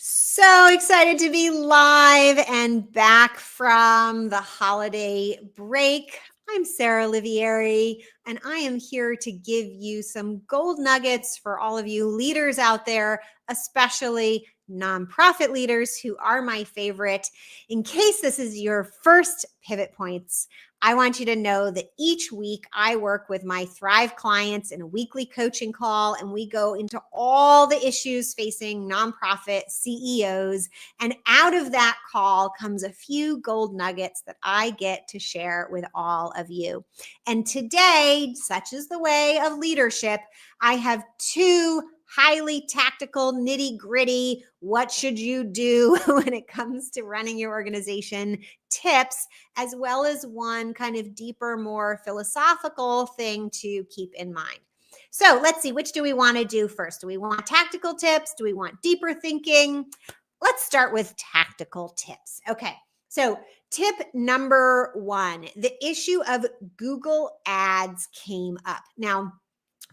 So excited to be live and back from the holiday break. I'm Sarah Olivieri, and I am here to give you some gold nuggets for all of you leaders out there, especially nonprofit leaders who are my favorite. In case this is your first Pivot Points, I want you to know that each week I work with my Thrive clients in a weekly coaching call, and we go into all the issues facing nonprofit CEOs. And out of that call comes a few gold nuggets that I get to share with all of you. And today, such is the way of leadership, I have two highly tactical, nitty gritty, what should you do when it comes to running your organization tips, as well as one kind of deeper, more philosophical thing to keep in mind. So let's see, which do we want to do first? Do we want tactical tips? Do we want deeper thinking? Let's start with tactical tips. Okay, so tip number one, the issue of Google Ads came up. Now,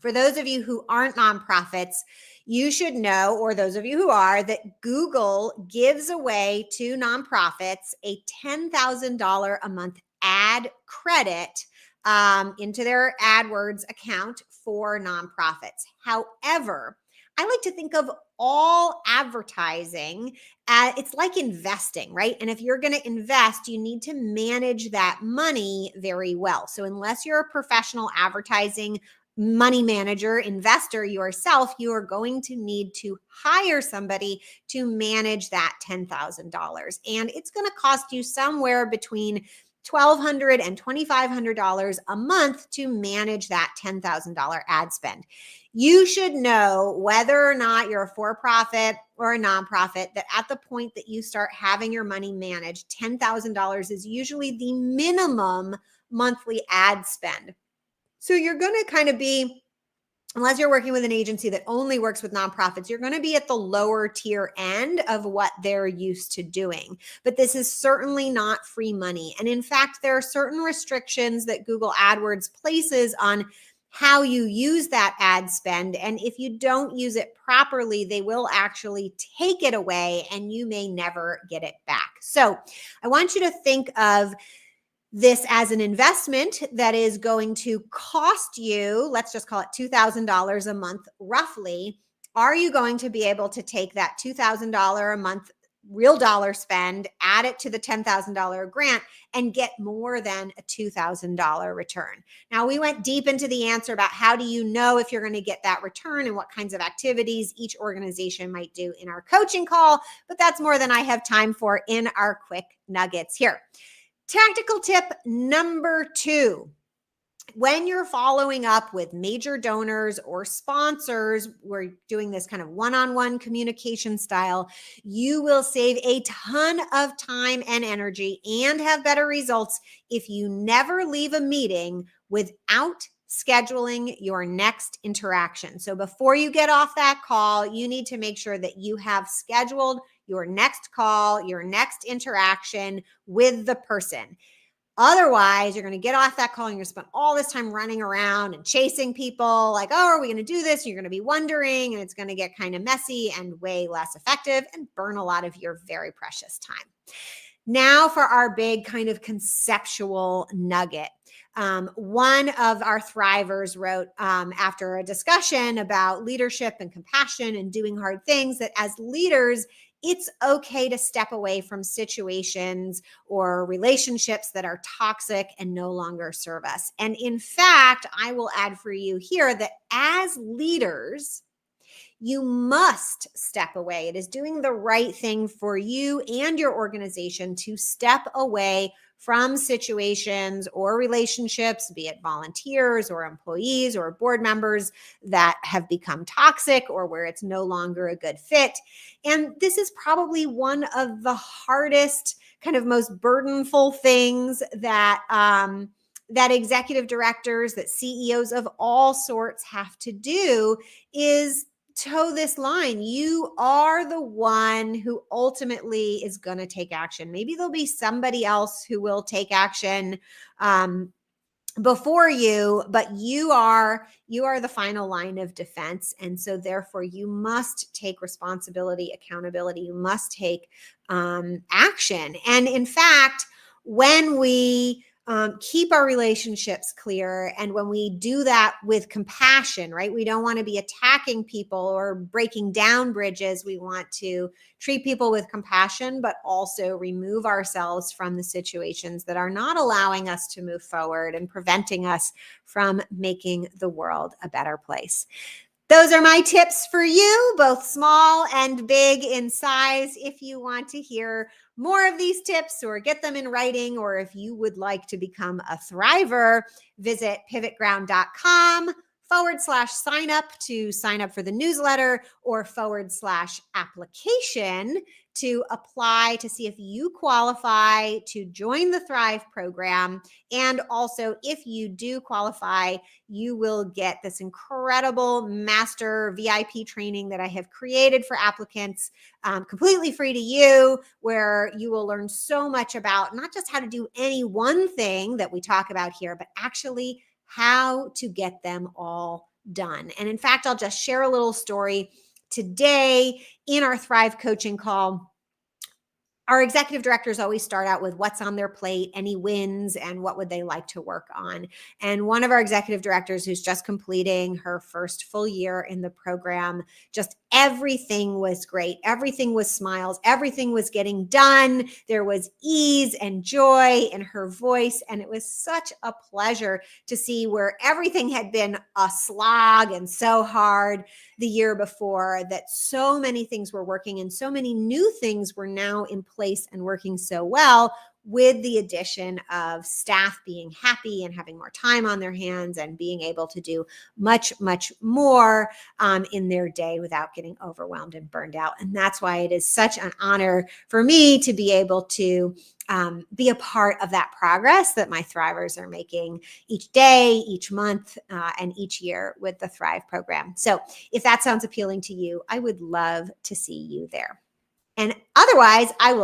for those of you who aren't nonprofits, you should know, or those of you who are, that Google gives away to nonprofits a $10,000 a month ad credit into their AdWords account for nonprofits. However, I like to think of all advertising, it's like investing, right? And if you're going to invest, you need to manage that money very well. So unless you're a professional advertising money manager, investor yourself, you are going to need to hire somebody to manage that $10,000. And it's going to cost you somewhere between $1,200 and $2,500 a month to manage that $10,000 ad spend. You should know whether or not you're a for-profit or a nonprofit that at the point that you start having your money managed, $10,000 is usually the minimum monthly ad spend. So you're going to kind of be, unless you're working with an agency that only works with nonprofits, you're going to be at the lower tier end of what they're used to doing. But this is certainly not free money. And in fact, there are certain restrictions that Google AdWords places on how you use that ad spend. And if you don't use it properly, they will actually take it away and you may never get it back. So I want you to think of this as an investment that is going to cost you, let's just call it $2,000 a month roughly. Are you going to be able to take that $2,000 a month real dollar spend, add it to the $10,000 grant, and get more than a $2,000 return? Now, we went deep into the answer about how do you know if you're going to get that return and what kinds of activities each organization might do in our coaching call, but that's more than I have time for in our quick nuggets here. Tactical tip number two, when you're following up with major donors or sponsors, we're doing this kind of one-on-one communication style, you will save a ton of time and energy and have better results if you never leave a meeting without scheduling your next interaction. So before you get off that call, you need to make sure that you have scheduled your next call, your next interaction with the person. Otherwise, you're going to get off that call and you're going to spend all this time running around and chasing people like, oh, are we going to do this? You're going to be wondering, and it's going to get kind of messy and way less effective and burn a lot of your very precious time. Now for our big kind of conceptual nugget. One of our thrivers wrote after a discussion about leadership and compassion and doing hard things that as leaders, it's okay to step away from situations or relationships that are toxic and no longer serve us. And in fact, I will add for you here that as leaders, you must step away. It is doing the right thing for you and your organization to step away from situations or relationships, be it volunteers or employees or board members that have become toxic or where it's no longer a good fit. And this is probably one of the hardest, kind of most burdenful things that that executive directors, that CEOs of all sorts have to do, is toe this line. You are the one who ultimately is going to take action. Maybe there'll be somebody else who will take action before you, but you are the final line of defense. And so therefore you must take responsibility, accountability. You must take action. And in fact, when we keep our relationships clear, and when we do that with compassion, right? We don't want to be attacking people or breaking down bridges. We want to treat people with compassion, but also remove ourselves from the situations that are not allowing us to move forward and preventing us from making the world a better place. Those are my tips for you, both small and big in size. If you want to hear more of these tips or get them in writing, or if you would like to become a thriver, visit pivotground.com/sign up to sign up for the newsletter, or /application to apply to see if you qualify to join the Thrive program. And also, if you do qualify, you will get this incredible master VIP training that I have created for applicants, completely free to you, where you will learn so much about not just how to do any one thing that we talk about here, but actually how to get them all done. And in fact, I'll just share a little story. Today in our Thrive coaching call, our executive directors always start out with what's on their plate, any wins, and what would they like to work on. And one of our executive directors, who's just completing her first full year in the program, just everything was great. Everything was smiles. Everything was getting done. There was ease and joy in her voice. And it was such a pleasure to see where everything had been a slog and so hard the year before, that so many things were working and so many new things were now in place and working so well, with the addition of staff being happy and having more time on their hands and being able to do much, much more in their day without getting overwhelmed and burned out. And that's why it is such an honor for me to be able to be a part of that progress that my Thrivers are making each day, each month, and each year with the Thrive program. So if that sounds appealing to you, I would love to see you there. And otherwise, I will